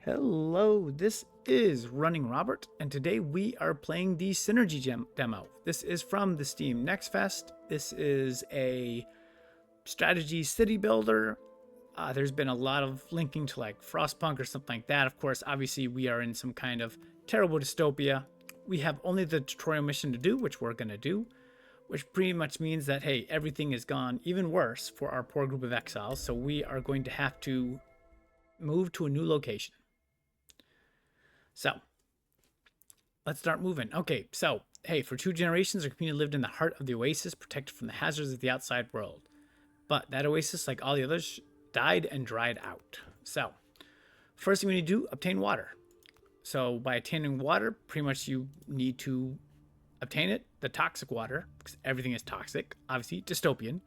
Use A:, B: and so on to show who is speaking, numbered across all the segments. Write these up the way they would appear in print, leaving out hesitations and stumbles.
A: Hello, this is RunningRobert, and today we are playing the Synergy demo. This is from the Steam Next Fest. This is a strategy city builder. There's been a lot of linking to like Frostpunk or something like that. Of course, obviously, we are in some kind of terrible dystopia. We have only the tutorial mission to do, which we're going to do, which pretty much means that, hey, everything has gone even worse for our poor group of exiles. So we are going to have to move to a new location. So let's start moving. Okay, so hey, for 2 generations, our community lived in the heart of the oasis, protected from the hazards of the outside world. But that oasis, like all the others, died and dried out. So first thing we need to do, obtain water. So by obtaining water, pretty much you need to obtain it, the toxic water, because everything is toxic, obviously dystopian,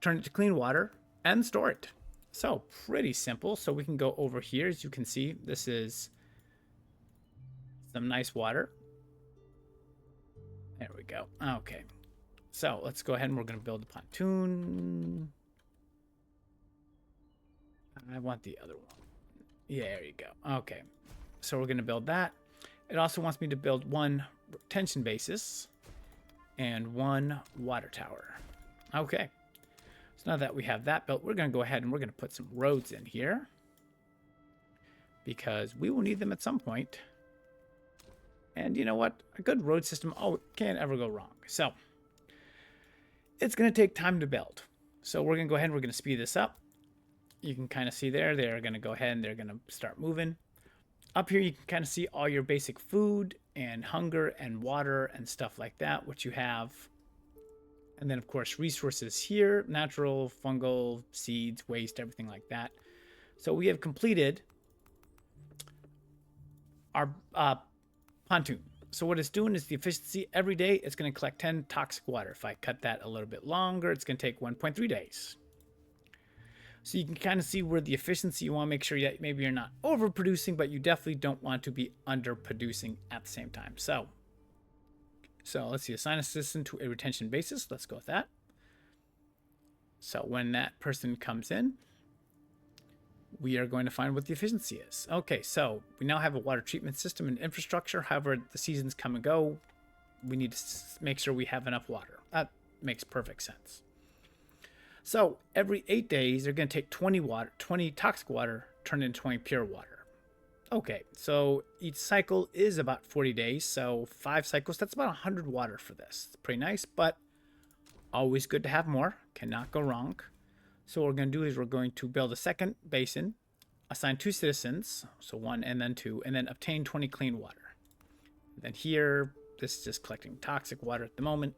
A: turn it to clean water, and store it. So pretty simple. So we can go over here. As you can see, this is some nice water. There we go. Okay. So let's go ahead and we're going to build a pontoon. I want the other one. Yeah, there you go. Okay. So we're going to build that. It also wants me to build one retention basis and one water tower. Okay. So now that we have that built, we're going to go ahead and we're going to put some roads in here because we will need them at some point. And you know what? A good road system, can't ever go wrong. So it's going to take time to build. So we're going to go ahead and we're going to speed this up. You can kind of see there, they're going to go ahead and they're going to start moving. Up here, you can kind of see all your basic food and hunger and water and stuff like that, what you have. And then, of course, resources here, natural, fungal, seeds, waste, everything like that. So we have completed our pontoon. So what it's doing is the efficiency every day, it's going to collect 10 toxic water. If I cut that a little bit longer, it's going to take 1.3 days. So you can kind of see where the efficiency, you want to make sure that maybe you're not overproducing, but you definitely don't want to be underproducing at the same time. So let's see, assign assistant to a retention basis. Let's go with that. So when that person comes in, we are going to find what the efficiency is. Okay, so we now have a water treatment system and infrastructure. However, the seasons come and go. We need to make sure we have enough water. That makes perfect sense. So every 8 days, they're going to take 20 toxic water, turn it into 20 pure water. Okay, so each cycle is about 40 days. So 5 cycles, that's about 100 water for this. It's pretty nice, but always good to have more. Cannot go wrong. So what we're going to do is we're going to build a second basin, assign 2 citizens, so 1 and then 2, and then obtain 20 clean water. And then here, this is just collecting toxic water at the moment.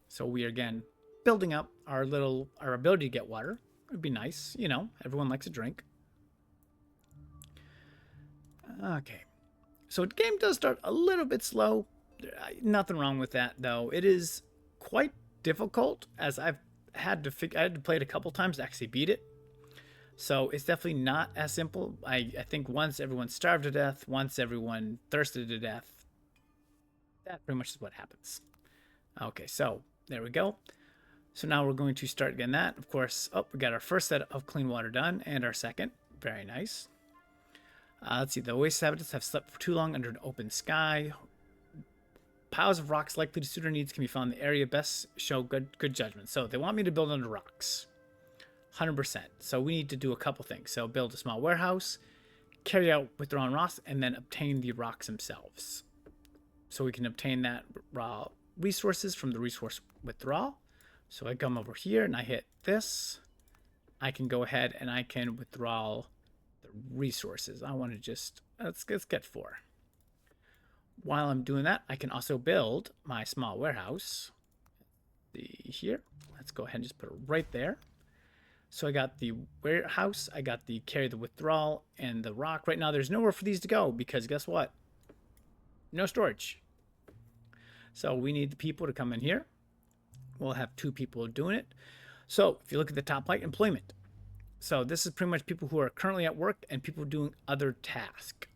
A: So we are again building up our ability to get water. It would be nice, you know, everyone likes a drink. Okay. So the game does start a little bit slow. Nothing wrong with that though. It is quite difficult as I had to play it a couple times to actually beat it. So it's definitely not as simple. I think once everyone starved to death, once everyone thirsted to death, that pretty much is what happens. Okay, so there we go. So now we're going to start getting that. Of course, we got our first set of clean water done and our second. Very nice. Let's see, the oasis habitats have slept for too long under an open sky. Piles of rocks likely to suit our needs can be found in the area. Best show good judgment. So they want me to build under rocks. 100%. So we need to do a couple things. So build a small warehouse, carry out withdrawal on rocks, and then obtain the rocks themselves. So we can obtain that raw resources from the resource withdrawal. So I come over here and I hit this. I can go ahead and I can withdraw the resources. I want to just, let's get 4. While I'm doing that, I can also build my small warehouse. Here, let's go ahead and just put it right there. So I got the warehouse, I got the carry the withdrawal, and the rock. Right now, there's nowhere for these to go because guess what? No storage. So we need the people to come in here. We'll have 2 people doing it. So if you look at the top right, employment. So this is pretty much people who are currently at work and people doing other tasks.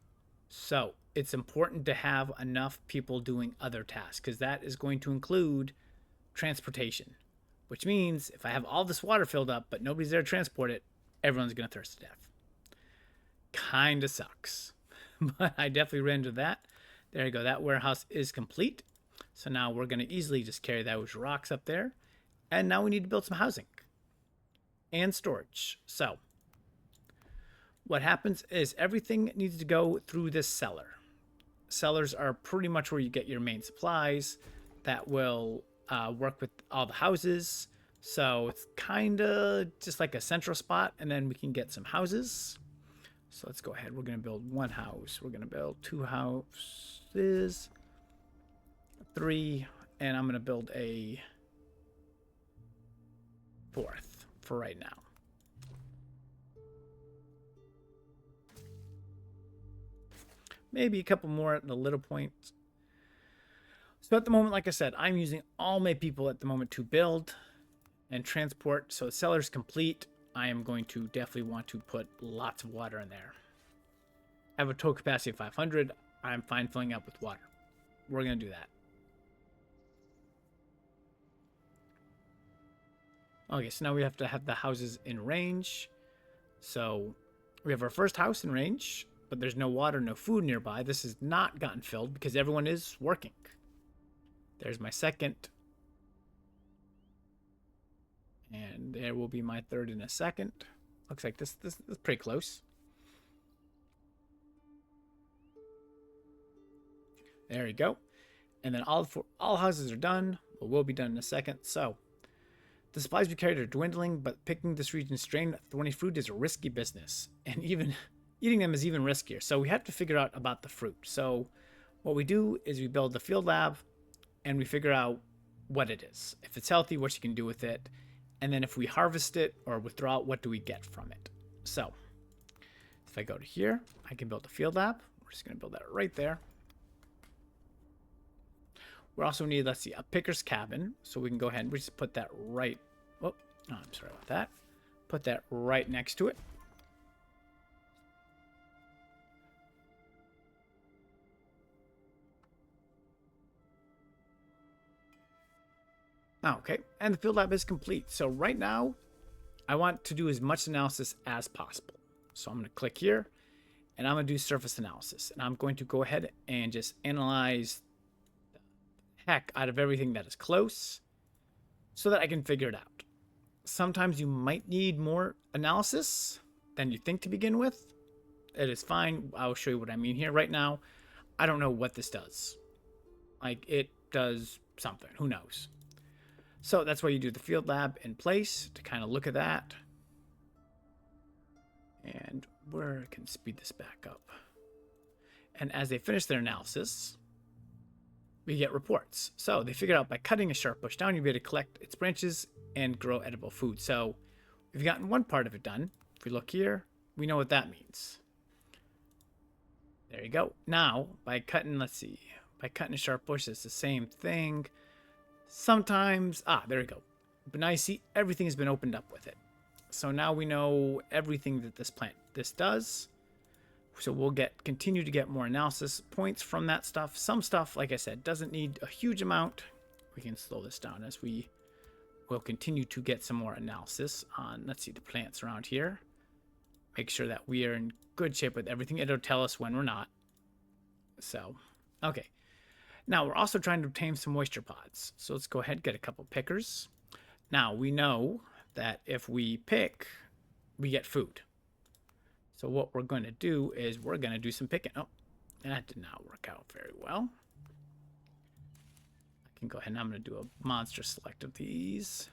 A: So it's important to have enough people doing other tasks because that is going to include transportation, which means if I have all this water filled up but nobody's there to transport it, everyone's going to thirst to death. kind of sucks. But I definitely ran into that. There you go. That warehouse is complete. So now we're going to easily just carry those rocks up there. And now we need to build some housing and storage. So what happens is everything needs to go through this cellar. Cellars are pretty much where you get your main supplies that will work with all the houses. So it's kind of just like a central spot, and then we can get some houses. So let's go ahead. We're going to build one house. We're going to build two houses, three, and I'm going to build a fourth for right now. Maybe a couple more at the little points. So at the moment, like I said, I'm using all my people at the moment to build and transport. So the cellar's complete. I am going to definitely want to put lots of water in there. I have a total capacity of 500. I'm fine filling up with water. We're going to do that. Okay, so now we have to have the houses in range. So we have our first house in range, but there's no water, no food nearby. This has not gotten filled because everyone is working. There's my second. And there will be my third in a second. Looks like this is pretty close. There you go. And then all houses are done. Well, will be done in a second. So the supplies we carried are dwindling, but picking this region's strain thorny fruit is a risky business. And even eating them is even riskier. So we have to figure out about the fruit. So what we do is we build the field lab and we figure out what it is. If it's healthy, what you can do with it. And then if we harvest it or withdraw it, what do we get from it? So if I go to here, I can build a field lab. We're just going to build that right there. We also need, let's see, a picker's cabin. So we can go ahead and we just put that right. Oh, I'm sorry about that. Put that right next to it. Okay, and the field lab is complete. So right now, I want to do as much analysis as possible. So I'm going to click here, and I'm going to do surface analysis. And I'm going to go ahead and just analyze the heck out of everything that is close so that I can figure it out. Sometimes you might need more analysis than you think to begin with. It is fine. I'll show you what I mean here. Right now, I don't know what this does. Like, it does something. Who knows? So that's why you do the field lab in place to kind of look at that. And where can speed this back up? And as they finish their analysis, we get reports. So they figured out by cutting a sharp bush down, you'll be able to collect its branches and grow edible food. So we've gotten one part of it done. If we look here, we know what that means. There you go. Now, by cutting, let's see, by cutting a sharp bush, it's the same thing. Sometimes, there we go. But now you see everything has been opened up with it. So now we know everything that this does. So we'll continue to get more analysis points from that stuff. Some stuff, like I said, doesn't need a huge amount. We can slow this down as we will continue to get some more analysis on, let's see, the plants around here. Make sure that we are in good shape with everything. It'll tell us when we're not. So, okay. Now, we're also trying to obtain some moisture pods. So let's go ahead and get a couple pickers. Now, we know that if we pick, we get food. So what we're going to do is we're going to do some picking. Oh, that did not work out very well. I can go ahead and I'm going to do a monster select of these.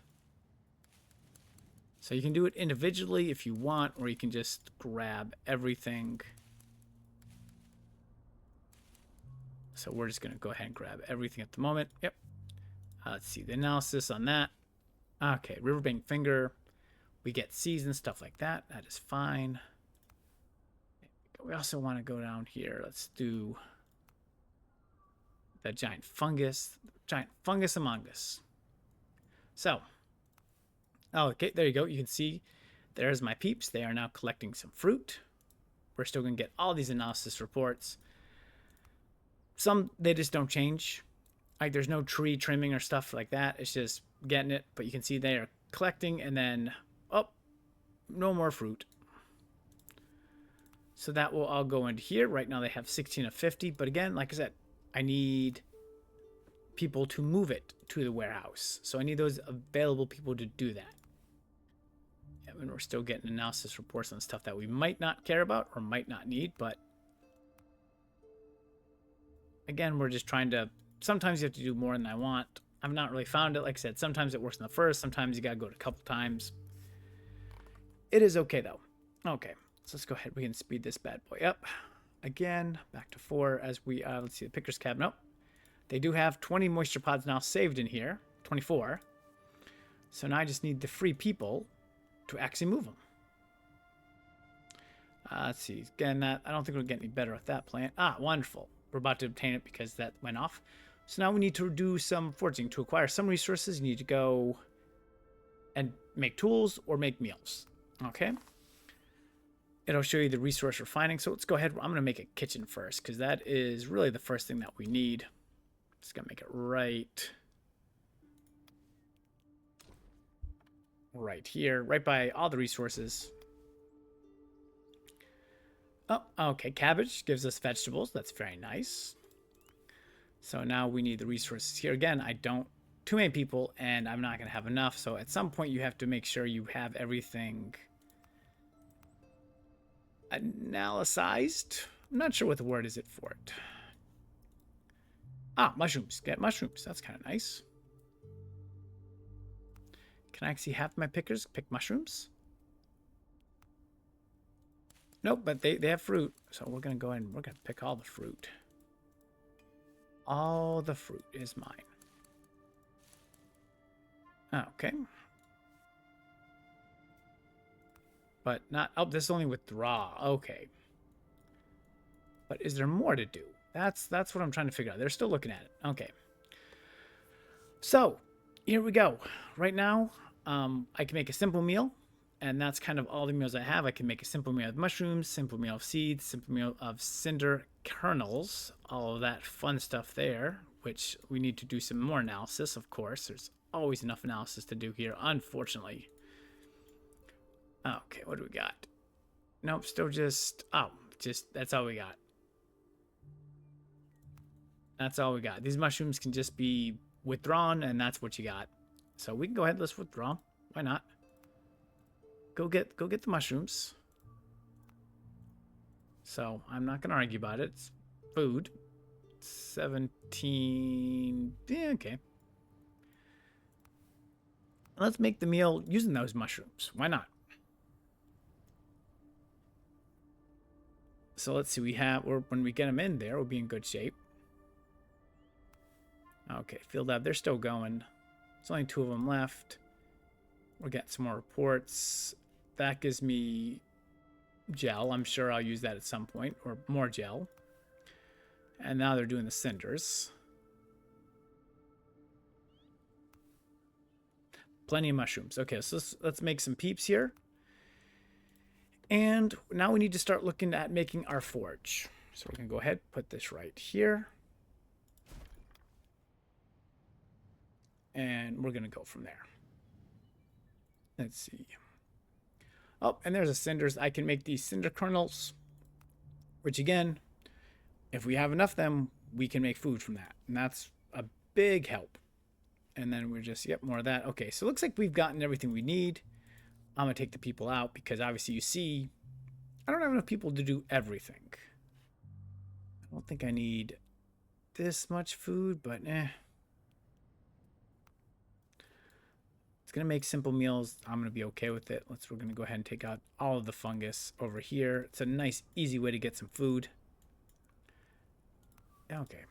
A: So you can do it individually if you want, or you can just grab everything. So we're just going to go ahead and grab everything at the moment. Yep. Let's see the analysis on that. Okay, riverbank finger. We get seeds and stuff like that. That is fine. We also want to go down here. Let's do the giant fungus. Giant fungus among us. So, okay, there you go. You can see there's my peeps. They are now collecting some fruit. We're still going to get all these analysis reports. Some, they just don't change. Like, there's no tree trimming or stuff like that. It's just getting it. But you can see they are collecting, and then, oh, no more fruit. So that will all go into here. Right now they have 16 of 50. But again, like I said, I need people to move it to the warehouse. So I need those available people to do that. Yeah, and we're still getting analysis reports on stuff that we might not care about or might not need. But again, we're just trying to... Sometimes you have to do more than I want. I've not really found it. Like I said, sometimes it works in the first. Sometimes you got to go to a couple times. It is okay, though. Okay, so let's go ahead. We can speed this bad boy up. Again, back to 4 as we... let's see, the picker's cabinet. Nope. They do have 20 moisture pods now saved in here. 24. So now I just need the free people to actually move them. Let's see. Again, that I don't think we'll get any better with that plant. Ah, wonderful. We're about to obtain it because that went off. So now we need to do some foraging. To acquire some resources, you need to go and make tools or make meals. Okay. It'll show you the resource refining. So let's go ahead. I'm going to make a kitchen first because that is really the first thing that we need. Just going to make it right here, right by all the resources. Oh, okay. Cabbage gives us vegetables. That's very nice. So now we need the resources here. Again, I don't... Too many people, and I'm not going to have enough. So at some point, you have to make sure you have everything analyzed. I'm not sure what the word is it for it. Ah, mushrooms. Get mushrooms. That's kind of nice. Can I actually have my pickers pick mushrooms? Nope, but they have fruit. So we're going to go ahead and we're going to pick all the fruit. All the fruit is mine. Okay. But not... Oh, this is only withdraw. Okay. But is there more to do? That's what I'm trying to figure out. They're still looking at it. Okay. So, here we go. Right now, I can make a simple meal. And that's kind of all the meals I have. I can make a simple meal of mushrooms, simple meal of seeds, simple meal of cinder kernels. All of that fun stuff there, which we need to do some more analysis, of course. There's always enough analysis to do here, unfortunately. Okay, what do we got? Nope, still just... Oh, just... That's all we got. That's all we got. These mushrooms can just be withdrawn, and that's what you got. So we can go ahead, let's withdraw. Why not? Go get the mushrooms. So I'm not gonna argue about it. It's food. 17. Yeah, okay. Let's make the meal using those mushrooms. Why not? So let's see. When we get them in there, we'll be in good shape. Okay, field lab. They're still going. There's only 2 of them left. We're getting some more reports. That gives me gel. I'm sure I'll use that at some point, or more gel. And now they're doing the cinders. Plenty of mushrooms. Okay, so let's make some peeps here. And now we need to start looking at making our forge. So we're going to go ahead, put this right here. And we're going to go from there. Let's see. Oh, and there's the cinders. I can make these cinder kernels, which again, if we have enough of them, we can make food from that. And that's a big help. And then we're just, yep, more of that. Okay, so it looks like we've gotten everything we need. I'm going to take the people out because obviously you see, I don't have enough people to do everything. I don't think I need this much food, but It's going to make simple meals. I'm going to be okay with it. We're going to go ahead and take out all of the fungus over here. It's a nice, easy way to get some food. Okay.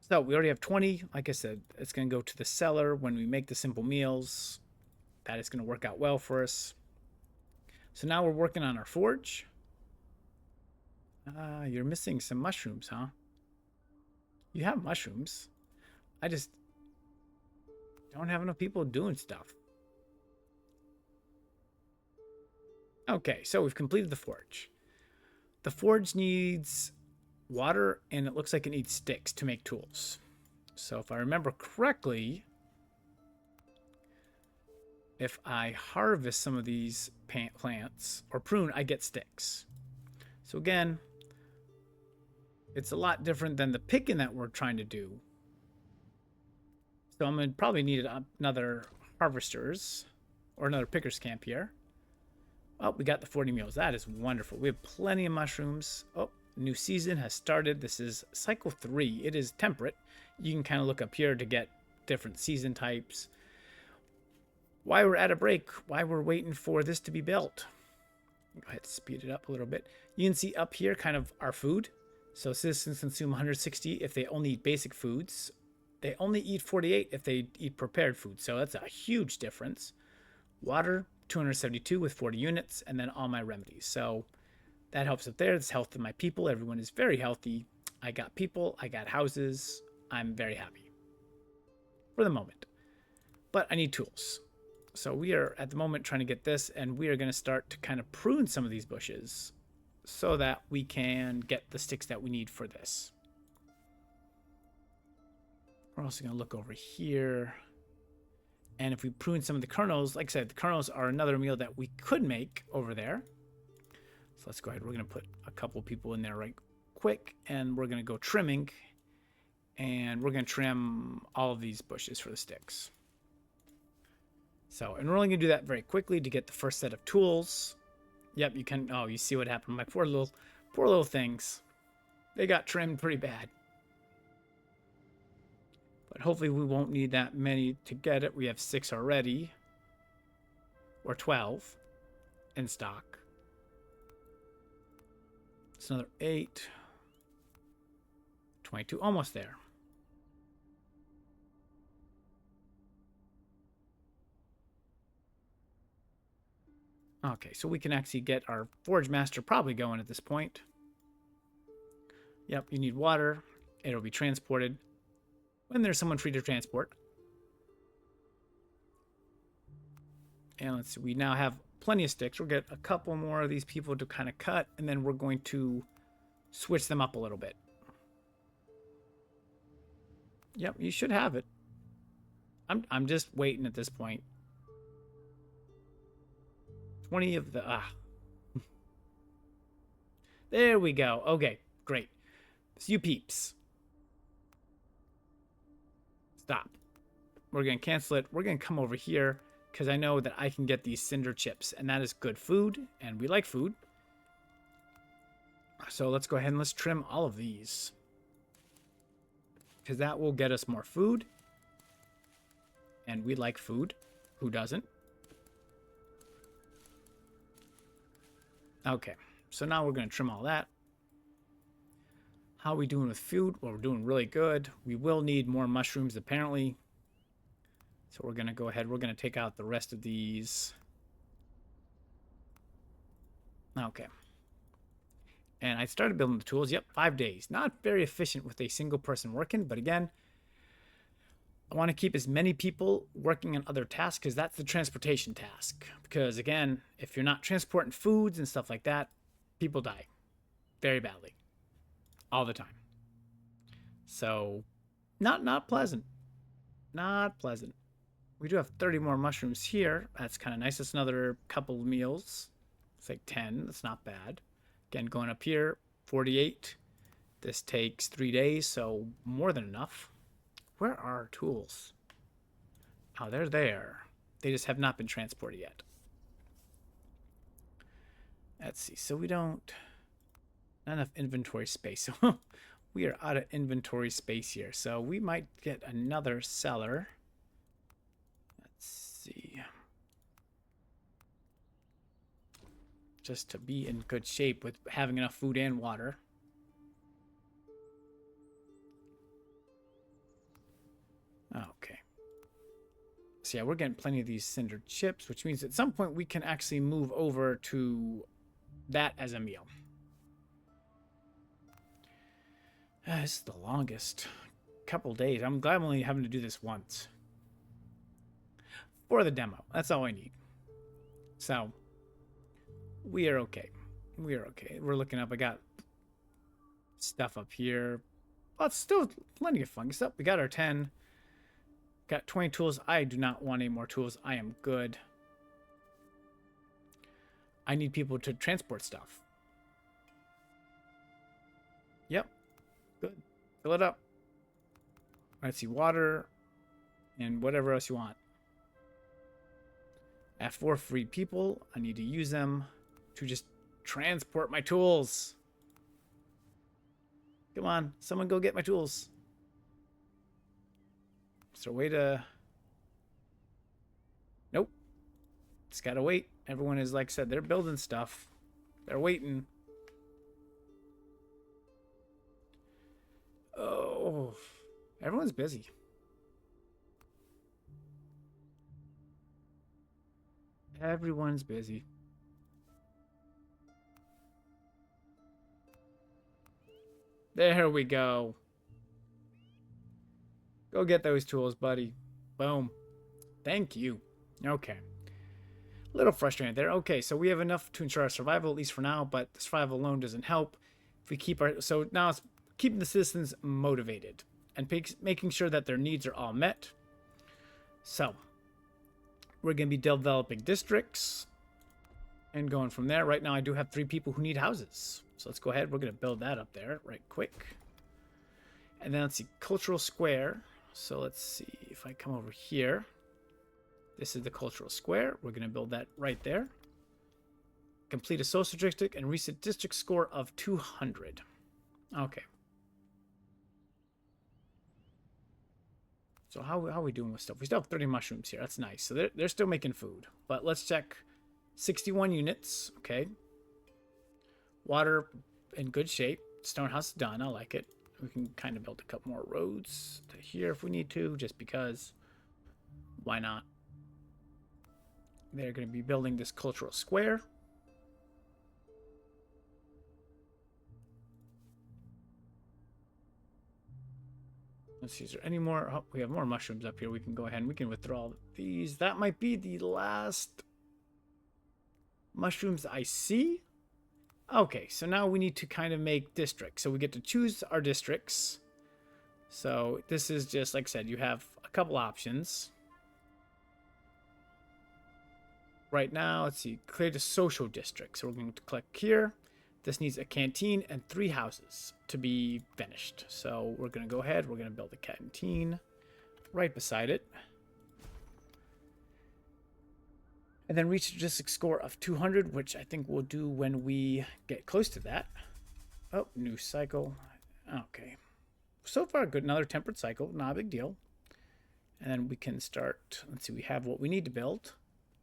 A: So we already have 20. Like I said, it's going to go to the cellar when we make the simple meals. That is going to work out well for us. So now we're working on our forge. You're missing some mushrooms, huh? You have mushrooms. I just don't have enough people doing stuff. Okay, so we've completed the forge. The forge needs water, and it looks like it needs sticks to make tools. So if I remember correctly, if I harvest some of these plants or prune, I get sticks. So again, it's a lot different than the picking that we're trying to do. So I'm going to probably need another harvesters or another picker's camp here. Oh, we got the 40 meals. That is wonderful. We have plenty of mushrooms. Oh, new season has started. This is cycle 3. It is temperate. You can kind of look up here to get different season types. Why we're at a break, why we're waiting for this to be built. Go ahead and speed it up a little bit. You can see up here kind of our food. So citizens consume 160 if they only eat basic foods. They only eat 48 if they eat prepared food. So that's a huge difference. Water, 272 with 40 units, and then all my remedies. So that helps up there. It's health of my people. Everyone is very healthy. I got people. I got houses. I'm very happy for the moment. But I need tools. So we are at the moment trying to get this, and we are going to start to kind of prune some of these bushes so that we can get the sticks that we need for this. We're also going to look over here. And if we prune some of the kernels, like I said, the kernels are another meal that we could make over there. So let's go ahead. We're going to put a couple people in there right quick, and we're going to go trimming. And we're going to trim all of these bushes for the sticks. So, and we're only going to do that very quickly to get the first set of tools. Yep, you can, oh, you see what happened. My poor little things. They got trimmed pretty bad. But hopefully we won't need that many to get it. We have 6 already. Or 12 in stock. It's another 8. 22, almost there. Okay, so we can actually get our Forge Master probably going at this point. Yep, you need water. It'll be transported when there's someone free to transport. And let's see, we now have plenty of sticks. We'll get a couple more of these people to kind of cut, and then we're going to switch them up a little bit. Yep, you should have it. I'm just waiting at this point. 20 of the... There we go. Okay, great. So you peeps. Stop. We're going to cancel it. We're going to come over here because I know that I can get these cinder chips, and that is good food, and we like food. So let's go ahead and let's trim all of these because that will get us more food, and we like food. Who doesn't? Okay, so now we're going to trim all that. How are we doing with food? Well, we're doing really good. We will need more mushrooms, apparently. So we're going to go ahead. We're going to take out the rest of these. Okay. And I started building the tools. Yep, 5 days. Not very efficient with a single person working, but again, I want to keep as many people working on other tasks because that's the transportation task. Because again, if you're not transporting foods and stuff like that, people die very badly all the time. So not pleasant. Not pleasant. We do have 30 more mushrooms here. That's kind of nice. That's another couple of meals. It's like 10. That's not bad. Again, going up here, 48. This takes 3 days, so more than enough. Where are our tools? Oh, they're there. They just have not been transported yet. Let's see. So we don't... Not enough inventory space. So we are out of inventory space here. So we might get another cellar. Let's see. Just to be in good shape with having enough food and water. Okay. So yeah, we're getting plenty of these cinder chips, which means at some point we can actually move over to that as a meal. This is the longest couple days. I'm glad I'm only having to do this once. For the demo. That's all I need. So, we are okay. We are okay. We're looking up. I got stuff up here. Well, it's still plenty of fungus up. We got our 10. Got 20 tools. I do not want any more tools. I am good. I need people to transport stuff. Yep. Good. Fill it up. Let's see, water and whatever else you want. I have 4 free people. I need to use them to just transport my tools. Come on, someone go get my tools. Is there a way to... Nope. Just gotta wait. Everyone is, like I said, they're building stuff. They're waiting. Oh, everyone's busy. Everyone's busy. There we go. Go get those tools, buddy. Boom. Thank you. Okay. A little frustrated there. Okay, so we have enough to ensure our survival, at least for now, but the survival alone doesn't help. If we keep our... So now it's keeping the citizens motivated and making sure that their needs are all met. So we're going to be developing districts and going from there. Right now, I do have 3 people who need houses. So let's go ahead. We're going to build that up there right quick. And then let's see, cultural square. So let's see if I come over here. This is the cultural square. We're going to build that right there. Complete a social district and reach a district score of 200. Okay. So how are we doing with stuff? We still have 30 mushrooms here. That's nice. So they're still making food. But let's check 61 units. Okay. Water in good shape. Stone house done. I like it. We can kind of build a couple more roads to here if we need to, just because. Why not? They're going to be building this cultural square. Let's see, is there any more? Oh, we have more mushrooms up here. We can go ahead and we can withdraw these. That might be the last mushrooms I see. Okay, so now we need to kind of make districts. So we get to choose our districts. So this is just, like I said, you have a couple options. Right now, let's see, create a social district. So we're going to click here. This needs a canteen and 3 houses to be finished. So we're going to go ahead. We're going to build a canteen right beside it. And then reach a district score of 200, which I think we'll do when we get close to that. Oh, new cycle. Okay. So far, good. Another temperate cycle. Not a big deal. And then we can start. Let's see. We have what we need to build.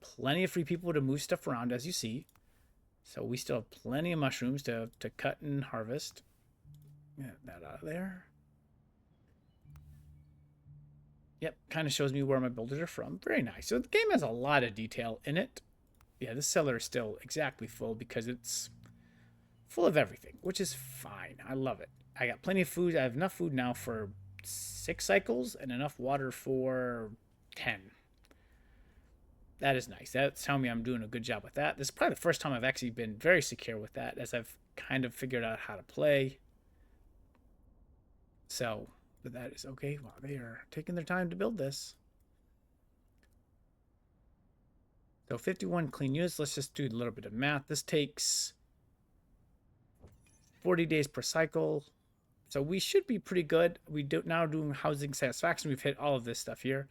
A: Plenty of free people to move stuff around, as you see. So we still have plenty of mushrooms to cut and harvest. Get that out of there. Yep, kind of shows me where my builders are from. Very nice. So the game has a lot of detail in it. Yeah, this cellar is still exactly full because it's full of everything, which is fine. I love it. I got plenty of food. I have enough food now for 6 cycles and enough water for 10. That is nice. That's telling me I'm doing a good job with that. This is probably the first time I've actually been very secure with that, as I've kind of figured out how to play. So, but that is okay. Wow, they are taking their time to build this. So 51 clean units. Let's just do a little bit of math. This takes 40 days per cycle. So we should be pretty good. We do now doing housing satisfaction. We've hit all of this stuff here.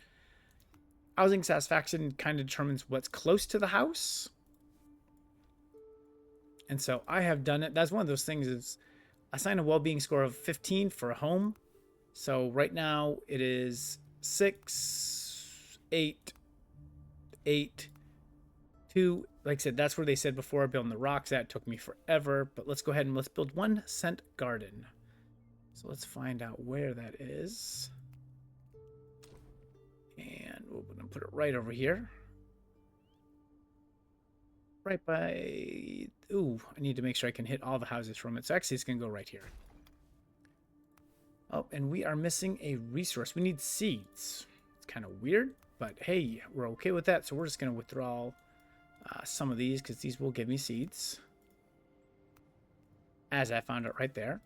A: Housing satisfaction kind of determines what's close to the house. And so I have done it. That's one of those things is assign a well-being score of 15 for a home. So right now it is 6, 8, 8, 2. Like I said, that's where they said before building the rocks. That took me forever. But let's go ahead and let's build 1 cent garden. So let's find out where that is. And we're going to put it right over here. Right by... Ooh, I need to make sure I can hit all the houses from it. So actually, it's going to go right here. Oh, and we are missing a resource. We need seeds. It's kind of weird, but hey, we're okay with that. So we're just going to withdraw some of these because these will give me seeds. As I found it right there.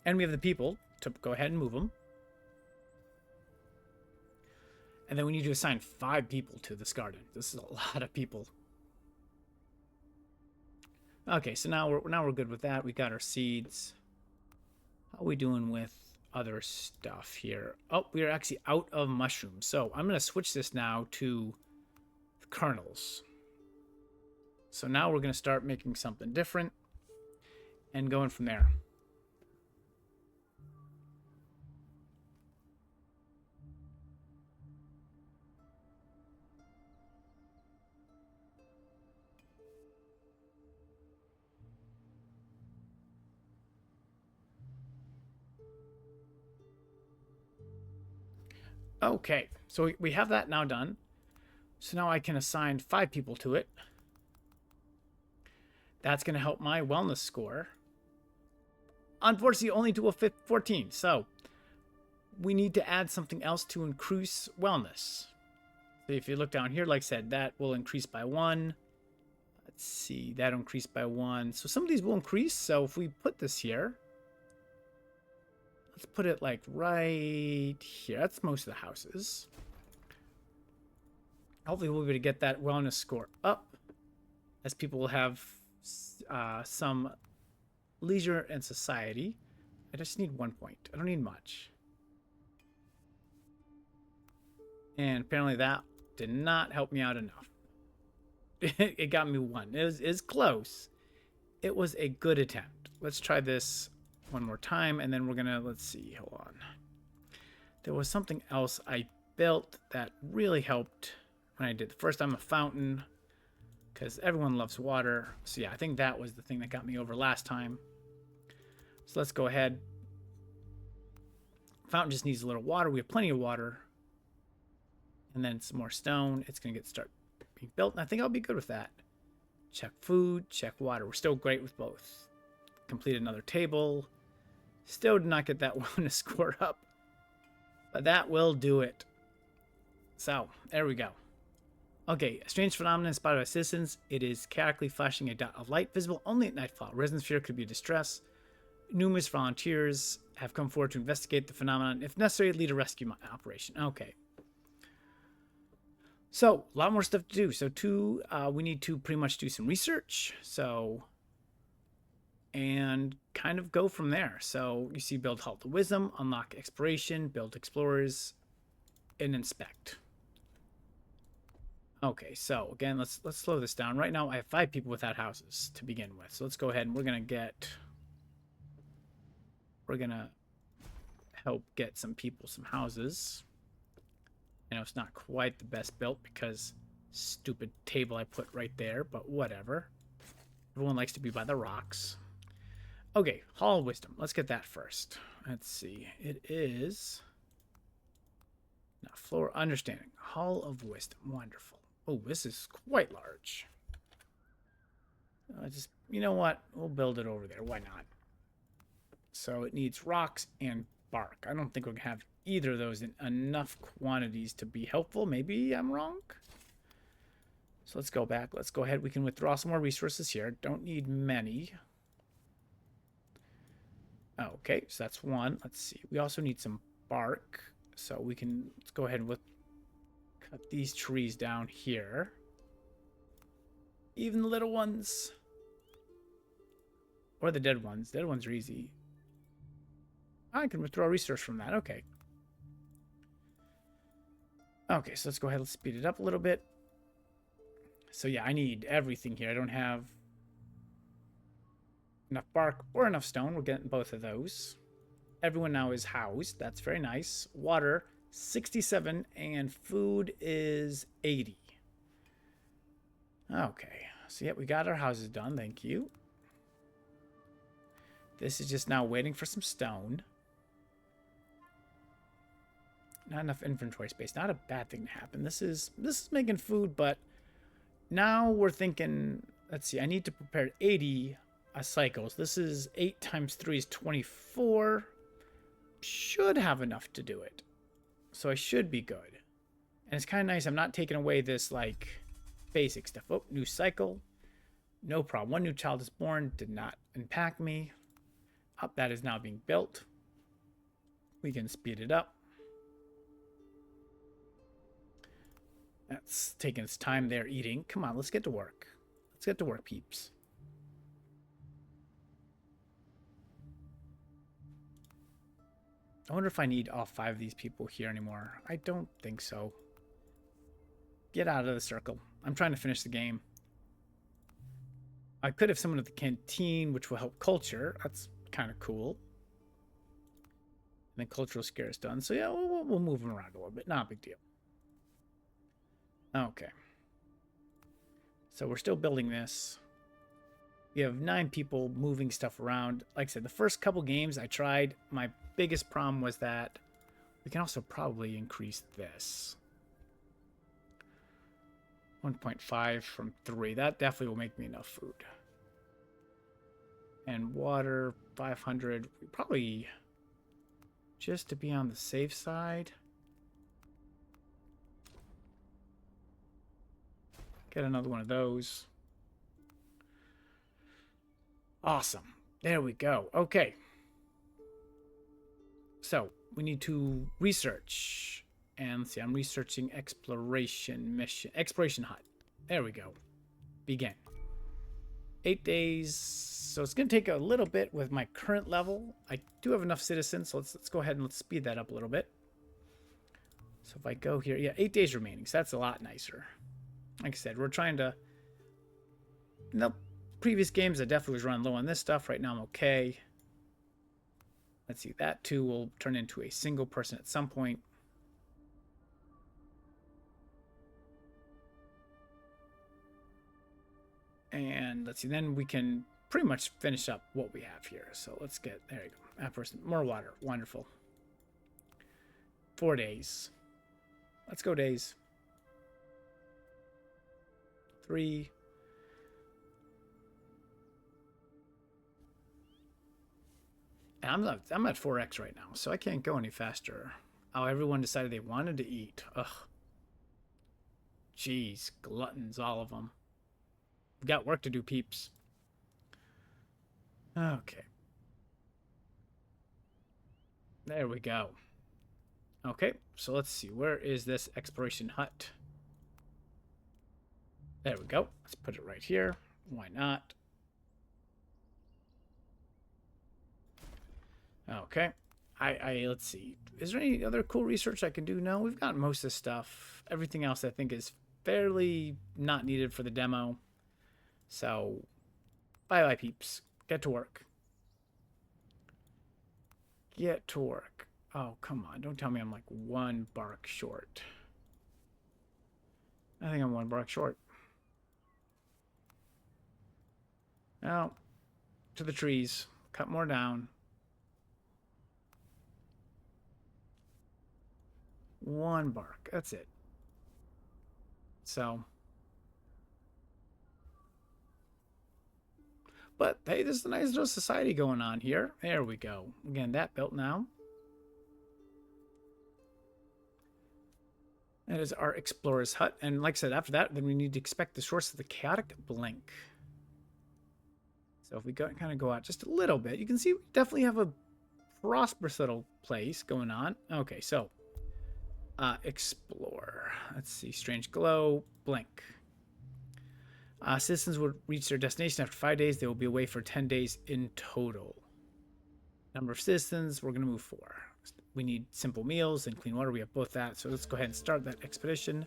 A: And we have the people to go ahead and move them. And then we need to assign 5 people to this garden. This is a lot of people. Okay, so now we're good with that. We got our seeds. How are we doing with other stuff here? Oh, we are actually out of mushrooms. So I'm going to switch this now to kernels. So now we're going to start making something different and going from there. Okay, so we have that now done. So now I can assign 5 people to it. That's going to help my wellness score. Unfortunately, only to a 14. So we need to add something else to increase wellness. So if you look down here, like I said, that will increase by 1. Let's see, that'll increase by 1. So some of these will increase. So if we put this here, let's put it like right here. That's most of the houses. Hopefully we'll be able to get that wellness score up as people will have some leisure and society. I just need 1 point. I don't need much. And apparently that did not help me out enough. It got me 1. It was close. It was a good attempt. Let's try this one more time, and then we're gonna, let's see, hold on. There was something else I built that really helped when I did the first time, a fountain, because everyone loves water. So yeah, I think that was the thing that got me over last time. So let's go ahead. Fountain just needs a little water. We have plenty of water. And then some more stone. It's going to start being built. And I think I'll be good with that. Check food, check water. We're still great with both. Complete another table. Still did not get that wellness score up. But that will do it. So, there we go. Okay, a strange phenomenon spotted by citizens. It is chaotically flashing a dot of light visible only at nightfall. Residents fear it could be a distress. Numerous volunteers have come forward to investigate the phenomenon. If necessary, lead a rescue operation. Okay. So, a lot more stuff to do. So, we need to pretty much do some research. So, and kind of go from there. So, you see build Halt of Wisdom, unlock exploration, build explorers, and inspect. Okay, so again, let's slow this down. Right now, I have 5 people without houses to begin with. So let's go ahead and we're gonna help get some people some houses. I know it's not quite the best built because stupid table I put right there, but whatever. Everyone likes to be by the rocks. Okay, Hall of Wisdom. Let's get that first. Let's see. It is now floor understanding. Hall of Wisdom. Wonderful. Oh, this is quite large. You know what? We'll build it over there. Why not? So it needs rocks and bark. I don't think we're going to have either of those in enough quantities to be helpful. Maybe I'm wrong. So let's go back. Let's go ahead. We can withdraw some more resources here. Don't need many. Okay, so that's 1. Let's see. We also need some bark. So let's go ahead and cut these trees down here. Even the little ones. Or the dead ones. Dead ones are easy. I can withdraw resource from that. Okay. Okay, so let's go ahead. Let's speed it up a little bit. So yeah, I need everything here. I don't have enough bark or enough stone. We're getting both of those. Everyone now is housed. That's very nice. Water, 67, and food is 80. Okay, so yeah, we got our houses done. Thank you. This is just now waiting for some stone. Not enough inventory space. Not a bad thing to happen. This is making food, but now we're thinking, let's see, I need to prepare 80 cycles. This is 8 times 3 is 24. Should have enough to do it. So I should be good. And it's kind of nice. I'm not taking away this, like, basic stuff. Oh, new cycle. No problem. 1 new child is born. Did not impact me. Up, that is now being built. We can speed it up. That's taking its time there eating. Come on, let's get to work. Let's get to work, peeps. I wonder if I need all 5 of these people here anymore. I don't think so. Get out of the circle. I'm trying to finish the game. I could have someone at the canteen, which will help culture. That's kind of cool. And then cultural scare is done. So yeah, we'll move them around a little bit. Not a big deal. Okay. So we're still building this. We have 9 people moving stuff around. Like I said, the first couple games I tried, my biggest problem was that we can also probably increase this. 1.5 from 3. That definitely will make me enough food. And water, 500. Probably just to be on the safe side. Get another one of those. Awesome. There we go. Okay. So, we need to research. And let's see, I'm researching exploration mission. Exploration hut. There we go. Begin. 8 days. So it's going to take a little bit with my current level. I do have enough citizens, so let's go ahead and let's speed that up a little bit. So if I go here, yeah, 8 days remaining. So that's a lot nicer. Like I said, we're trying to... Nope. Previous games, I definitely was running low on this stuff. Right now, I'm okay. Let's see. That, too, will turn into a single person at some point. And let's see. Then we can pretty much finish up what we have here. So let's get... There you go. That person. More water. Wonderful. 4 days. Let's go days. 3... I'm at 4x right now, so I can't go any faster. Oh, everyone decided they wanted to eat. Ugh. Jeez, gluttons, all of them. We've got work to do, peeps. Okay. There we go. Okay, so let's see. Where is this exploration hut? There we go. Let's put it right here. Why not? Okay. Let's see. Is there any other cool research I can do? No, we've got most of the stuff. Everything else I think is fairly not needed for the demo. So, bye-bye, peeps. Get to work. Get to work. Oh, come on. Don't tell me I'm like 1 bark short. I think I'm 1 bark short. Now, to the trees. Cut more down. 1 bark. That's it. So. But, hey, there's a nice little society going on here. There we go. Again, that built now. That is our explorer's hut. And like I said, after that, then we need to expect the source of the chaotic blink. So if we kind of go out just a little bit, you can see we definitely have a prosperous little place going on. Okay, so explore. Let's see. Strange glow. Blink. Citizens will reach their destination after 5 days. They will be away for 10 days in total. Number of citizens, we're going to move 4. We need simple meals and clean water. We have both that. So let's go ahead and start that expedition.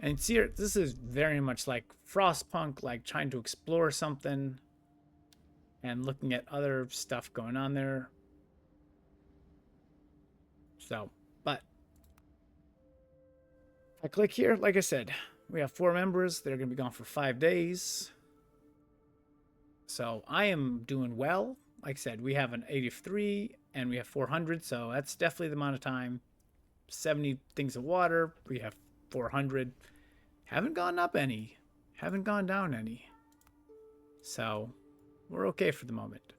A: And see here, this is very much like Frostpunk, like trying to explore something and looking at other stuff going on there. So, but if I click here, like I said, we have 4 members. They're going to be gone for 5 days. So I am doing well. Like I said, we have an 83 and we have 400. So that's definitely the amount of time. 70 things of water. We have 400. Haven't gone up any. Haven't gone down any. So we're okay for the moment.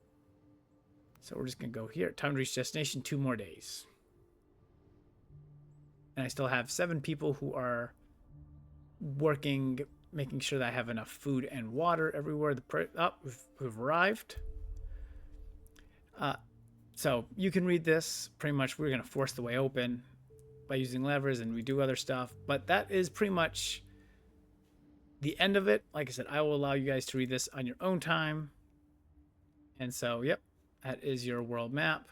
A: So we're just going to go here. Time to reach destination. 2 more days. And I still have 7 people who are working, making sure that I have enough food and water everywhere. We've arrived. So you can read this. Pretty much we're going to force the way open by using levers, and we do other stuff. But that is pretty much the end of it. Like I said, I will allow you guys to read this on your own time. And so, yep, That is your world map.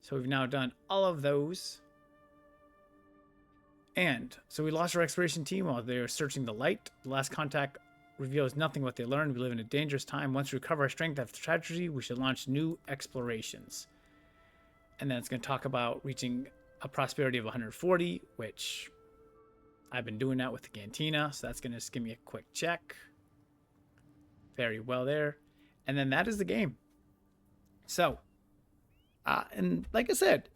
A: So we've now done all of those. And so we lost our exploration team while they were searching the light. The last contact reveals nothing what they learned. We live in a dangerous time. Once we recover our strength after tragedy, we should launch new explorations. And then it's going to talk about reaching a prosperity of 140, which I've been doing that with the Cantina. So that's going to just give me a quick check. Very well there. And then that is the game. So, and like I said,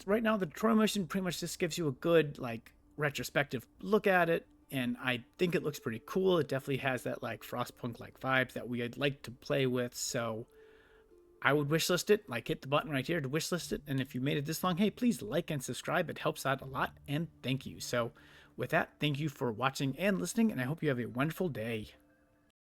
A: right now the tutorial mission pretty much just gives you a good, like, retrospective look at it. And I think it looks pretty cool. It definitely has that, like, Frostpunk-like vibes that we'd like to play with. So I would wishlist it. Like, hit the button right here to wishlist it. And if you made it this long, hey, please like and subscribe. It helps out a lot. And thank you. So with that, thank you for watching and listening. And I hope you have a wonderful day.